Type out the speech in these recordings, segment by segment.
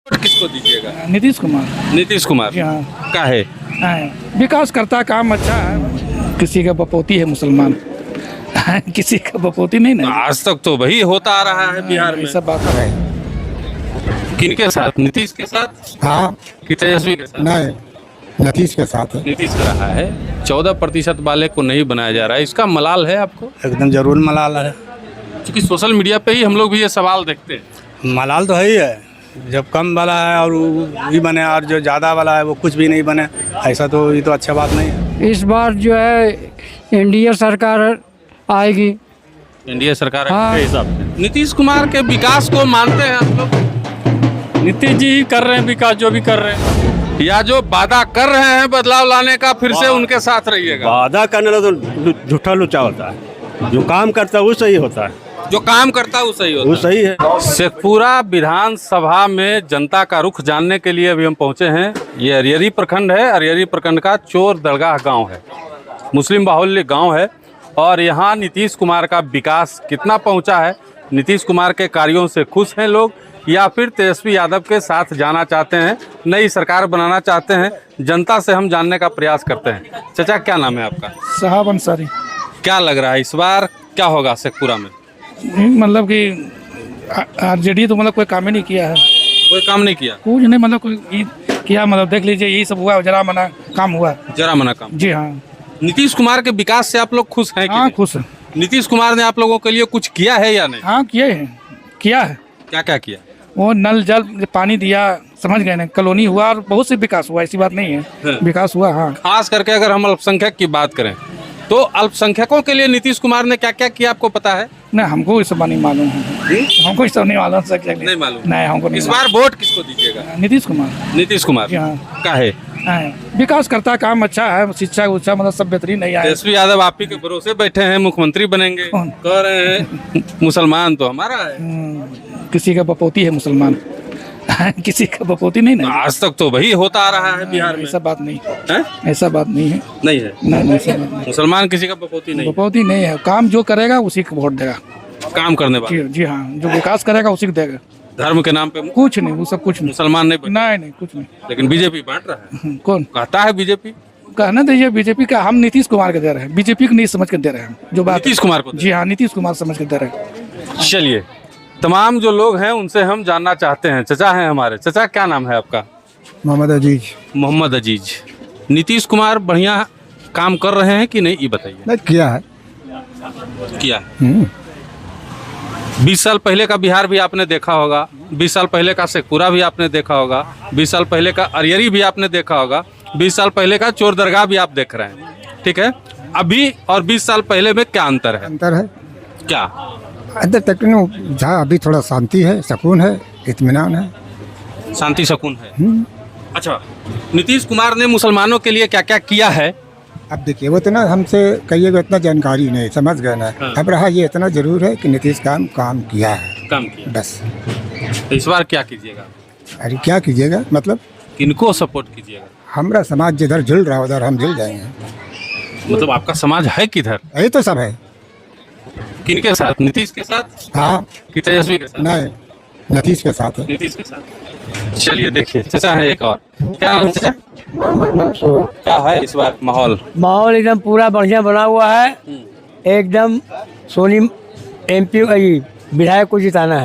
Vote किसको दीजिएगा? नीतीश कुमार। नीतीश कुमार जी हाँ। का है? विकास करता, काम अच्छा है। किसी का बपोती है मुसलमान, किसी का बपोती नहीं ना। आज तक तो वही होता आ रहा है बिहार में। सब बात है। किनके साथ? नीतीश के साथ हाँ कि तेजस्वी के साथ? नहीं, नीतीश के साथ है। नीतीश का रहा है। 14% वाले को नहीं बनाया जा रहा है, इसका मलाल है आपको? एकदम जरूर मलाल है। क्योंकि सोशल मीडिया पे ही हम लोग भी ये सवाल देखते हैं। मलाल तो है ही है, जब कम वाला है और वो भी बने और जो ज़्यादा वाला है वो कुछ भी नहीं बने, ऐसा तो ये तो अच्छा बात नहीं है। इस बार जो है एनडीए सरकार आएगी। एनडीए सरकार हाँ। के हिसाब से नीतीश कुमार के विकास को मानते हैं आप लोग? नीतीश जी ही कर रहे हैं विकास, जो भी कर रहे हैं। या जो वादा कर रहे हैं बदलाव लाने का, फिर से उनके साथ रहिएगा? वादा करने लगा तो झूठा लुचा होता है, जो काम करता है वो सही होता है। जो काम करता है वो सही होता वो है। सही है। शेखपुरा विधानसभा में जनता का रुख जानने के लिए अभी हम पहुंचे हैं। ये अरियरी प्रखंड है। अरियरी प्रखंड का चोर दरगाह गांव है, मुस्लिम बाहुल्य गांव है। और यहाँ नीतीश कुमार का विकास कितना पहुंचा है, नीतीश कुमार के कार्यों से खुश हैं लोग, या फिर तेजस्वी यादव के साथ जाना चाहते हैं, नई सरकार बनाना चाहते हैं? जनता से हम जानने का प्रयास करते हैं। चाचा, क्या नाम है आपका? साहब अंसारी। क्या लग रहा है इस बार क्या होगा शेखपुरा में? मतलब कि आरजेडी तो मतलब कोई काम ही नहीं किया है। कोई काम नहीं किया? कुछ नहीं, मतलब कोई किया, मतलब देख लीजिए यही सब हुआ, जरा मना काम हुआ। जरा मना काम। जी हाँ। नीतीश कुमार के विकास से आप लोग खुश हैं कि हाँ नहीं? खुश है। नीतीश कुमार ने आप लोगों के लिए कुछ किया है या नहीं? हाँ किए हैं, किया है। क्या क्या किया? वो नल जल पानी दिया, समझ गए ना, कॉलोनी हुआ और बहुत से विकास हुआ, ऐसी बात नहीं है। विकास हुआ। हाँ। खास करके अगर हम अल्पसंख्यक की बात करें तो अल्पसंख्यकों के लिए नीतीश कुमार ने क्या क्या किया आपको पता है? नहीं, हमको इस बात नहीं मालूम है। हमको इस सब नहीं मालूम। नहीं मालूम? नहीं, हमको नहीं इस बार वोट किसको दीजिएगा? मालूम। नीतीश कुमार। नीतीश कुमार जी हाँ। का है? हाँ, विकास करता, काम अच्छा है, शिक्षा उच्छा मतलब सब बेहतरीन नहीं आया। तेजस्वी यादव आप ही के भरोसे बैठे हैं, मुख्यमंत्री बनेंगे कौन? कह रहे हैं। मुसलमान तो हमारा है। किसी का बपोती है मुसलमान, किसी का बपोती नहीं ना। आज तक तो वही होता आ रहा है बिहार में। ऐसा बात नहीं हैं? ऐसा बात नहीं है। नहीं है? नहीं, ऐसा बात नहीं। मुसलमान किसी का बपोती नहीं है। बपोती नहीं है, काम जो करेगा उसी को वोट देगा। काम करने वाला जी हाँ, जो विकास करेगा उसी को देगा। धर्म के नाम पे कुछ नहीं, वो सब कुछ नहीं। मुसलमान नहीं बने। नहीं, कुछ नहीं। लेकिन बीजेपी बांट रहा है। कौन कहता है बीजेपी? कहना दीजिए बीजेपी का, हम नीतीश कुमार के दे रहे हैं, बीजेपी को नहीं समझ कर दे रहे हैं। जो बात नीतीश कुमार को दे जी हाँ, नीतीश कुमार समझ कर दे रहे हैं। चलिए, तमाम जो लोग हैं उनसे हम जानना चाहते हैं। चचा हैं हमारे। चचा, क्या नाम है आपका? मोहम्मद अजीज। मोहम्मद अजीज। नीतीश कुमार बढ़िया काम कर रहे हैं कि नहीं, ये बताइए। नहीं किया है। किया। 20 साल पहले का बिहार भी आपने देखा होगा, 20 साल पहले का शेखपुरा भी आपने देखा होगा, 20 साल पहले का अरियरी भी आपने देखा होगा, 20 साल पहले का चोर दरगाह भी आप देख रहे हैं। ठीक है, अभी और 20 साल पहले में क्या अंतर है? अंतर है। क्या अंतर तक जहाँ अभी थोड़ा शांति है, सुकून है, इत्मीनान है। शांति सुकून है? अच्छा, नीतीश कुमार ने मुसलमानों के लिए क्या क्या किया है? अब देखिए, वो तो ना हमसे कहिएगा इतना जानकारी नहीं, समझ गए ना। हाँ। अब रहा ये इतना जरूर है कि नीतीश काम किया है, काम किया। बस। तो इस बार क्या कीजिएगा? अरे क्या कीजिएगा मतलब? किनको सपोर्ट कीजिएगा? हमारा समाज जिधर झुल रहा उधर हम झुल जाएंगे। मतलब आपका समाज है किधर? यही तो सब है। किनके साथ? नीतीश के साथ हाँ। कि तेजस्वी के साथ? नहीं, नीतीश के साथ है। नीतीश के साथ। चलिए देखिए, चचा है एक और। क्या नाम है चचा? क्या है इस बार माहौल? माहौल एकदम पूरा बढ़िया बना हुआ है। एकदम सोनी एमपी विधायक को जिताना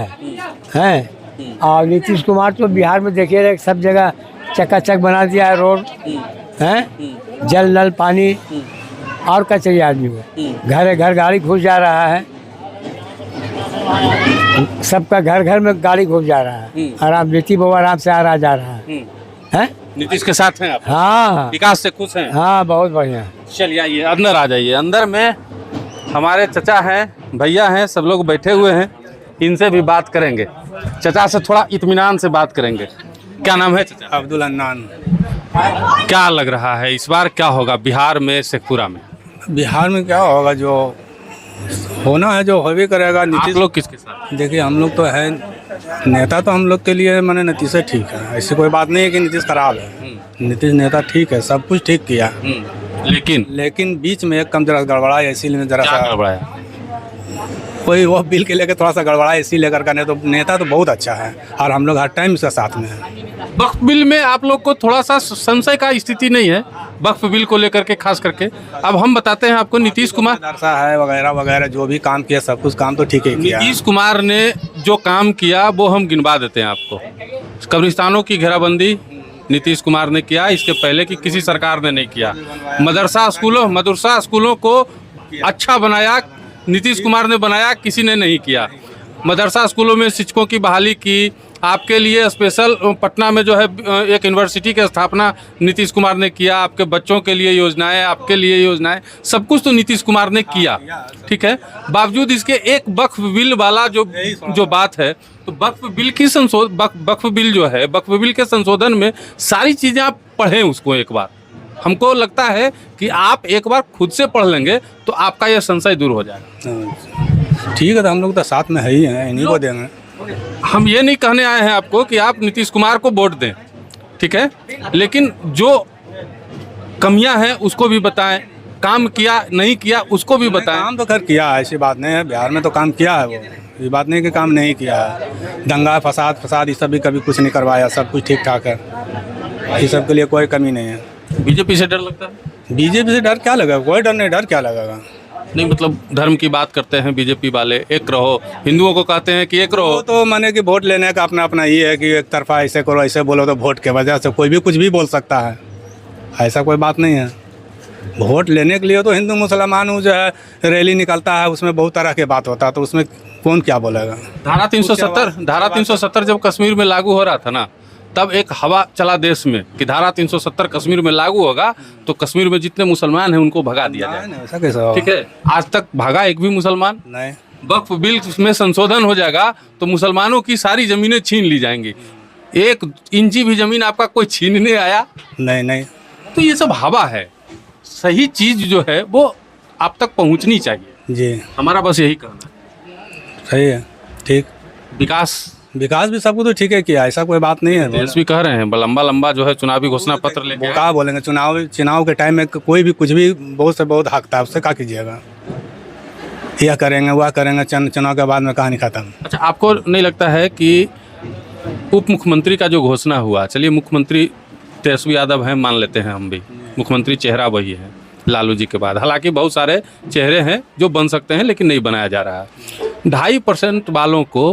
है। और नीतीश कुमार तो बिहार में देखिए रहे, सब जगह चकाचक बना दिया है, रोड है, जल नल पानी, और क्या चाहिए आदमी को? घर घर गाड़ी घुस जा रहा है, सबका घर घर में गाड़ी घुस जा रहा है। आराम, बेटी बहू आराम से आ रहा जा रहा है। नीतीश के साथ हैं आप? हाँ, विकास से खुश हैं? हाँ, बहुत बढ़िया। चलिए आइए, अंदर आ जाइए। अंदर में हमारे चचा हैं, भैया हैं, सब लोग बैठे हुए हैं। इनसे भी बात करेंगे। चचा से थोड़ा इत्मीनान से बात करेंगे। क्या नाम है चचा? अब्दुल अन्नान। क्या लग रहा है इस बार क्या होगा बिहार में, शेखपुरा में? बिहार में क्या होगा, जो होना है जो हो भी करेगा। आप नीतीश लोग किसके साथ? देखिए, हम लोग तो है नेता, तो हम लोग के लिए मैंने नीतीश ठीक है। ऐसी कोई बात नहीं है कि नीतीश खराब है। नीतीश नेता ठीक है, सब कुछ ठीक किया। लेकिन लेकिन बीच में एक कम जरा गड़बड़ा है, इसीलिए जरा क्या सा गड़बड़ाया? कोई वो बिल के लेकर थोड़ा सा गड़बड़ा इसी लेकर का, नहीं तो नेता तो बहुत अच्छा है और हम लोग हर टाइम उसका साथ में हैं। वक्फ बिल में आप लोग को थोड़ा सा संशय का स्थिति नहीं है वक्फ बिल को लेकर के, खास करके? अब हम बताते हैं आपको, नीतीश कुमार मदरसा है वगैरह वगैरह जो भी काम किया सब कुछ काम तो ठीक ही किया है। नीतीश कुमार ने जो काम किया वो हम गिनवा देते हैं आपको। कब्रिस्तानों की घेराबंदी नीतीश कुमार ने किया, इसके पहले की किसी सरकार ने नहीं किया। मदरसा स्कूलों को अच्छा बनाया, नीतीश कुमार ने बनाया, किसी ने नहीं किया। मदरसा स्कूलों में शिक्षकों की बहाली की, आपके लिए स्पेशल पटना में जो है एक यूनिवर्सिटी की स्थापना नीतीश कुमार ने किया, आपके बच्चों के लिए योजनाएं, आपके लिए योजनाएं, सब कुछ तो नीतीश कुमार ने किया, ठीक है। बावजूद इसके एक वक्फ बिल वाला जो बात है, तो वक्फ बिल के संशोधन में सारी चीज़ें आप पढ़ें उसको एक बार। हमको लगता है कि आप एक बार खुद से पढ़ लेंगे तो आपका यह संशय दूर हो जाएगा। ठीक है, तो हम लोग तो साथ में है ही हैं, इन्हीं को देंगे। हम ये नहीं कहने आए हैं आपको कि आप नीतीश कुमार को वोट दें, ठीक है, लेकिन जो कमियां हैं उसको भी बताएं, काम किया नहीं किया उसको भी बताएं। काम तो खैर किया है, ऐसी बात नहीं है, बिहार में तो काम किया है वो, ये बात नहीं कि काम नहीं किया है। दंगा फसाद ये सब भी कभी कुछ नहीं करवाया, सब कुछ ठीक ठाक है, ये सब के लिए कोई कमी नहीं है। बीजेपी से डर लगता है? बीजेपी से डर क्या लगेगा, कोई डर नहीं, डर क्या लगेगा। नहीं, मतलब धर्म की बात करते हैं बीजेपी वाले, एक रहो, हिंदुओं को कहते हैं कि एक रहो। वो तो माने कि वोट लेने का अपना अपना ये है कि एक तरफा ऐसे करो ऐसे बोलो, तो वोट के वजह से कोई भी कुछ भी बोल सकता है, ऐसा कोई बात नहीं है। वोट लेने के लिए तो हिंदू मुसलमान जो है रैली निकलता है, उसमें बहुत तरह की बात होता है, तो उसमें कौन क्या बोलेगा। धारा 370 जब कश्मीर में लागू हो रहा था ना, तब एक हवा चला देश में कि धारा 370 कश्मीर में लागू होगा तो कश्मीर में जितने मुसलमान हैं उनको भगा दिया जाए। ऐसा कैसा होगा? ठीक है, आज तक भागा एक भी मुसलमान नहीं। वक्फ बिल में संशोधन हो जाएगा तो मुसलमानों की सारी जमीनें छीन ली जाएंगी, एक इंची भी जमीन आपका कोई छीनने आया नहीं। तो ये सब हवा है, सही चीज जो है वो आप तक पहुंचनी चाहिए जी, हमारा बस यही कहना है। सही है, ठीक। विकास भी सबको तो ठीक है किया, ऐसा कोई बात नहीं है। देश भी कह रहे हैं लंबा जो है चुनावी घोषणा पत्र लेके आए। क्या बोलेंगे, चुनाव के टाइम में कोई भी कुछ भी बहुत से बहुत हाकता है, उससे क्या कीजिएगा, यह करेंगे वह करेंगे, चुनाव के बाद में कहानी खत्म। अच्छा, आपको नहीं लगता है कि उप मुख्यमंत्री का जो घोषणा हुआ, चलिए मुख्यमंत्री तेजस्वी यादव हैं, मान लेते हैं हम भी, मुख्यमंत्री चेहरा वही है लालू जी के बाद, हालांकि बहुत सारे चेहरे हैं जो बन सकते हैं लेकिन नहीं बनाया जा रहा है। 2.5% वालों को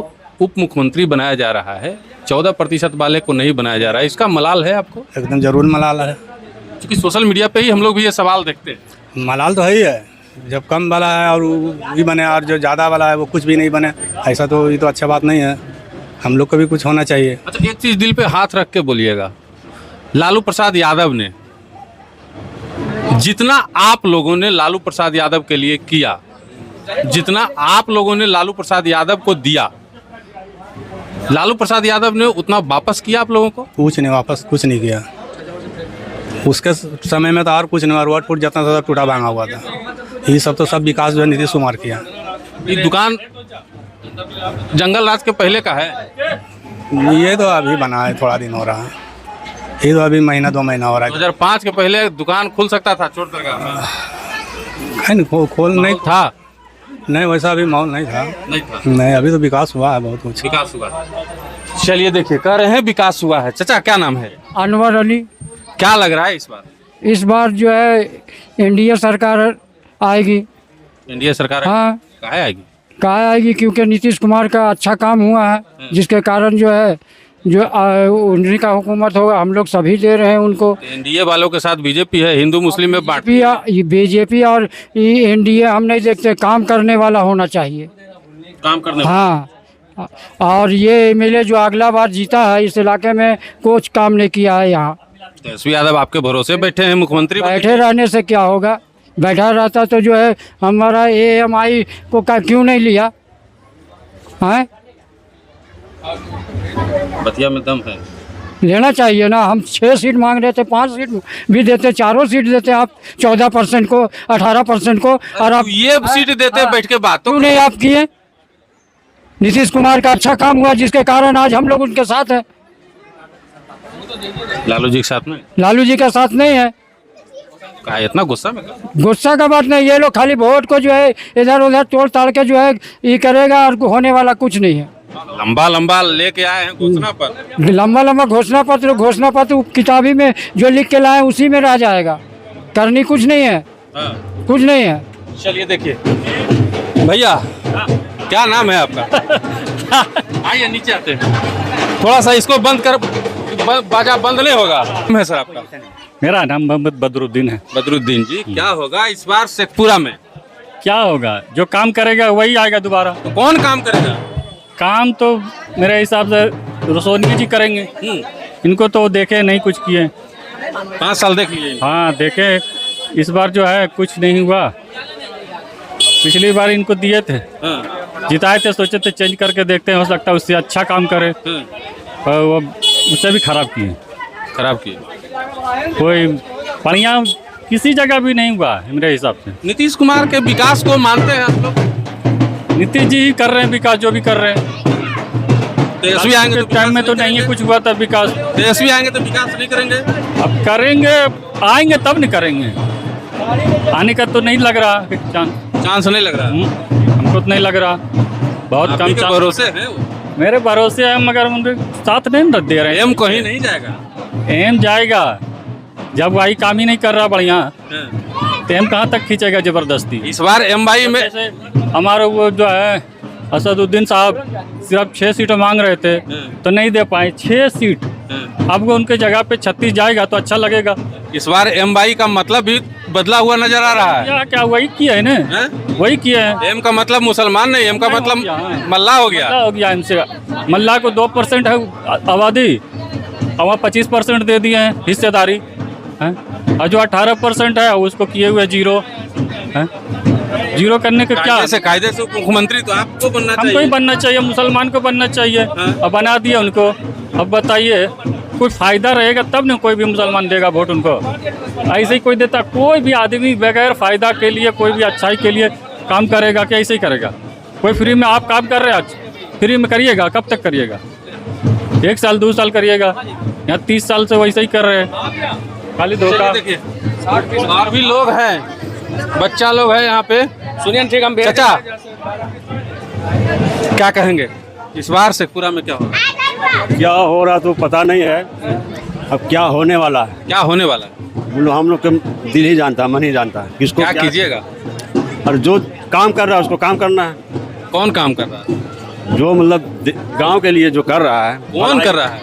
उप मुख्यमंत्री बनाया जा रहा है, 14% वाले को नहीं बनाया जा रहा है, इसका मलाल है आपको? एकदम जरूर मलाल है, क्योंकि सोशल मीडिया पे ही हम लोग भी ये सवाल देखते हैं। मलाल तो है ही है, जब कम वाला है और भी बने और जो ज़्यादा वाला है वो कुछ भी नहीं बने, ऐसा तो ये तो अच्छा बात नहीं है, हम लोग को भी कुछ होना चाहिए। अच्छा, एक चीज़ दिल पे हाथ रख के बोलिएगा, लालू प्रसाद यादव ने जितना आप लोगों ने लालू प्रसाद यादव के लिए किया, जितना आप लोगों ने लालू प्रसाद यादव को दिया, लालू प्रसाद यादव ने उतना वापस किया आप लोगों को? कुछ नहीं, वापस कुछ नहीं किया। उसके समय में तो और कुछ नहीं हुआ, रोड फुट जितना ज़्यादा टूटा भांगा हुआ था, ये सब तो सब विकास जो है नीतीश कुमार किया। ये दुकान जंगल राज के पहले का है? ये तो अभी बना है, थोड़ा दिन हो रहा है, ये तो अभी महीना 2 महीना हो रहा है। 2005 के पहले दुकान खुल सकता था चोर दरगाह में? है नहीं, खोल नहीं था, नहीं वैसा अभी माहौल नहीं था। नहीं, अभी तो विकास हुआ है, बहुत कुछ विकास हुआ। चलिए देखिए, कह रहे हैं विकास हुआ है। चाचा क्या नाम है? अनवर अली। क्या लग रहा है इस बार जो है एनडीए सरकार आएगी। एनडीए सरकार? हाँ। काहे आएगी? कहा आएगी क्योंकि नीतीश कुमार का अच्छा काम हुआ है, जिसके कारण जो है जो उन्हीं का हुकूमत होगा, हम लोग सभी दे रहे हैं उनको। एनडीए वालों के साथ बीजेपी है, हिंदू मुस्लिम में बांट। बीजेपी और एनडीए हम नहीं देखते, काम करने वाला होना चाहिए, काम करने। हाँ, और ये एमएलए जो अगला बार जीता है इस इलाके में कुछ काम नहीं किया है। यहाँ तेजस्वी यादव आपके भरोसे बैठे हैं मुख्यमंत्री? बैठे रहने से क्या होगा, बैठा रहता तो जो है हमारा AMI को क्यों नहीं लिया है? बतिया में दम है, लेना चाहिए ना। हम 6 सीट मांग रहे थे, 5 सीट भी देते, 4 सीट देते आप 14% को, 18% को, और आप ये सीट देते बैठ के बात तो क्यों नहीं आप किए? नीतीश कुमार का अच्छा काम हुआ जिसके कारण आज हम लोग उनके साथ हैं। लालू जी के साथ में? लालू जी के साथ नहीं है। का इतना गुस्सा में गुस्सा का बात नहीं, ये लोग खाली वोट को जो है इधर उधर तोड़ ताड़ के जो है ये करेगा और होने वाला कुछ नहीं है। लंबा लंबा लेके आए हैं घोषणा पत्र। लंबा लंबा घोषणा पत्र किताबी में जो लिख के लाए उसी में रह जाएगा, करनी कुछ नहीं है, कुछ नहीं है। चलिए देखिए भैया, क्या नाम है आपका? आइए नीचे आते हैं, थोड़ा सा इसको बंद कर, बाजा बंद नहीं होगा। नाम है सर आपका? मेरा नाम मोहम्मद बदरुद्दीन है। बदरुद्दीन जी, क्या होगा इस बार शेखपुरा में? क्या होगा, जो काम करेगा वही आएगा दोबारा। तो कौन काम करेगा? काम तो मेरे हिसाब से रोशनी जी करेंगे। इनको तो देखे नहीं कुछ किए। 5 साल देख लिए। हाँ देखे, इस बार जो है कुछ नहीं हुआ। पिछली बार इनको दिए थे, जिताए थे, सोचे थे चेंज करके देखते हैं, हो सकता है उससे अच्छा काम करे, पर वो उससे भी खराब किए। कोई बढ़िया किसी जगह भी नहीं हुआ है मेरे हिसाब से। नीतीश कुमार के विकास को मानते हैं आप लोग? नीतीश जी ही कर रहे हैं विकास, जो भी कर रहे हैं। तेजस्वी आएंगे तो टाइम में तो नहीं है कुछ हुआ था विकास। तेजस्वी आएंगे तो विकास नहीं करेंगे? अब करेंगे, आएंगे तब नहीं करेंगे। आने का तो नहीं लग रहा चांस नहीं लग रहा। हमको तो नहीं लग रहा, बहुत कम चांस। भरोसे है वो? मेरे भरोसे है, मगर उनके साथ नहीं दे रहे हैं। एम कहीं नहीं जाएगा। एम जाएगा जब वही काम ही नहीं कर रहा बढ़िया, तो एम कहाँ तक खींचेगा जबरदस्ती। इस बार एम वाई में जैसे हमारे वो जो है असदुद्दीन साहब सिर्फ 6 सीटें मांग रहे थे तो नहीं दे पाए 6 सीट। अब वो उनके जगह पे 36 जाएगा तो अच्छा लगेगा। इस बार एम वाई का मतलब भी बदला हुआ नजर आ रहा है। क्या वही किया है ना, वही किया है। एम का मतलब मुसलमान नहीं, एम का मतलब मल्ला हो गया। एम से मल्ला को 2% है आबादी, और वहाँ 25% दे दिए हैं हिस्सेदारी, और जो 18% है उसको किए हुए 0 है। 0 करने का क्या? कायदे से मुख्यमंत्री तो आपको बनना चाहिए। हमको ही बनना चाहिए, मुसलमान को बनना चाहिए। अब बना दिए उनको। अब बताइए, कुछ फायदा रहेगा तब ना कोई भी मुसलमान देगा वोट उनको। ऐसे ही कोई देता, कोई भी आदमी बगैर फायदा के लिए, कोई भी अच्छाई के लिए काम करेगा क्या? ऐसे ही करेगा कोई? फ्री में आप काम कर रहे हैं, आज फ्री में करिएगा, कब तक करिएगा? 1 साल 2 साल करिएगा। यहाँ 30 साल से वैसे ही कर रहे हैं, खाली धोखा। और भी लोग हैं, बच्चा लोग है यहाँ पे। सुनिए ठीक, हम चाचा क्या कहेंगे इस बार शेखपुरा में क्या होगा? क्या हो रहा तो पता नहीं है, अब क्या होने वाला है। क्या होने वाला है? हम लोग का दिल ही जानता है, मन ही जानता है किसको क्या कीजिएगा। और जो काम कर रहा है उसको काम करना है। कौन काम कर रहा है? जो मतलब गांव के लिए जो कर रहा है। कौन कर रहा है?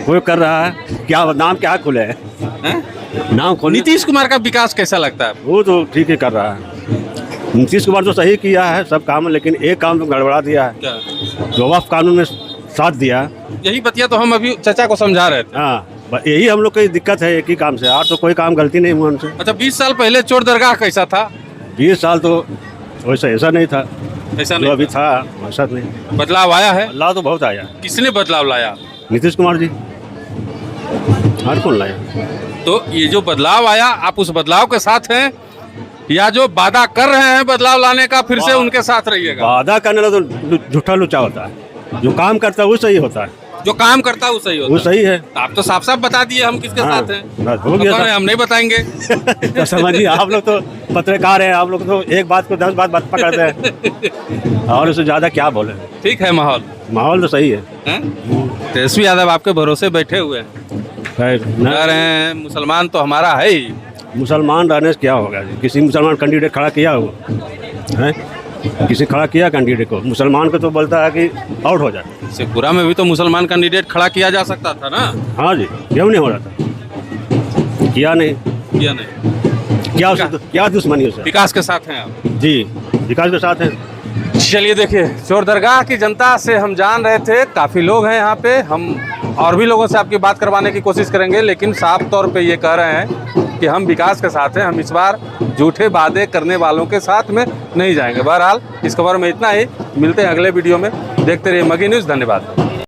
कोई कर रहा है। क्या नाम क्या खुले है? नाम खोले। नीतीश कुमार का विकास कैसा लगता है? वो तो ठीक ही कर रहा है। नीतीश कुमार तो सही किया है सब काम, लेकिन एक काम तो गड़बड़ा दिया है। क्या? जो वक्फ कानून में साथ दिया। यही बतिया तो हम अभी चाचा को समझा रहे थे। हाँ, यही हम लोग की दिक्कत है एक ही काम से, और तो कोई काम गलती नहीं हुआ उनसे। अच्छा, 20 साल पहले चोर दरगाह कैसा था? 20 साल तो वैसा ऐसा नहीं था, ऐसा जो नहीं अभी था वैसा नहीं। बदलाव आया है? अल्लाह तो बहुत आया। किसने बदलाव लाया? नीतीश कुमार जी। हर कौन लाया? तो ये जो बदलाव आया, आप उस बदलाव के साथ हैं, या जो वादा कर रहे हैं बदलाव लाने का फिर से उनके साथ रहिएगा? वादा करने वाला तो झूठा लुचा होता है, जो काम करता है वो सही होता है। जो काम करता है वो सही होता है। वो सही है। आप तो साफ साफ बता दिए हम किसके हाँ, साथ हैं। बस हो गया। कौन है? हम नहीं बताएंगे। तो समझिए, आप लोग तो पत्रकार हैं, आप लोग तो एक बात को 10 बात पकड़ते हैं, और उससे ज्यादा क्या बोले। ठीक है, माहौल तो सही है। तेजस्वी यादव आपके भरोसे बैठे हुए हैं, कह रहे हैं मुसलमान तो हमारा है ही। मुसलमान रहने से क्या होगा? किसी मुसलमान कैंडिडेट खड़ा किया हो है? किसी खड़ा किया कैंडिडेट को? मुसलमान को तो बोलता है कि आउट हो जाए। शेखपुरा में भी तो मुसलमान कैंडिडेट खड़ा किया जा सकता था ना? हाँ जी, क्यों नहीं हो रहा था? किया नहीं। क्या दुश्मनी है? विकास के साथ हैं आप? जी, विकास के साथ हैं। चलिए देखिए, चोर दरगाह की जनता से हम जान रहे थे, काफ़ी लोग हैं यहाँ पे। हम और भी लोगों से आपकी बात करवाने की कोशिश करेंगे, लेकिन साफ तौर पे ये कह रहे हैं कि हम विकास के साथ हैं, हम इस बार झूठे वादे करने वालों के साथ में नहीं जाएंगे। बहरहाल इस खबर में इतना ही, मिलते हैं अगले वीडियो में। देखते रहिए मगही न्यूज़। धन्यवाद।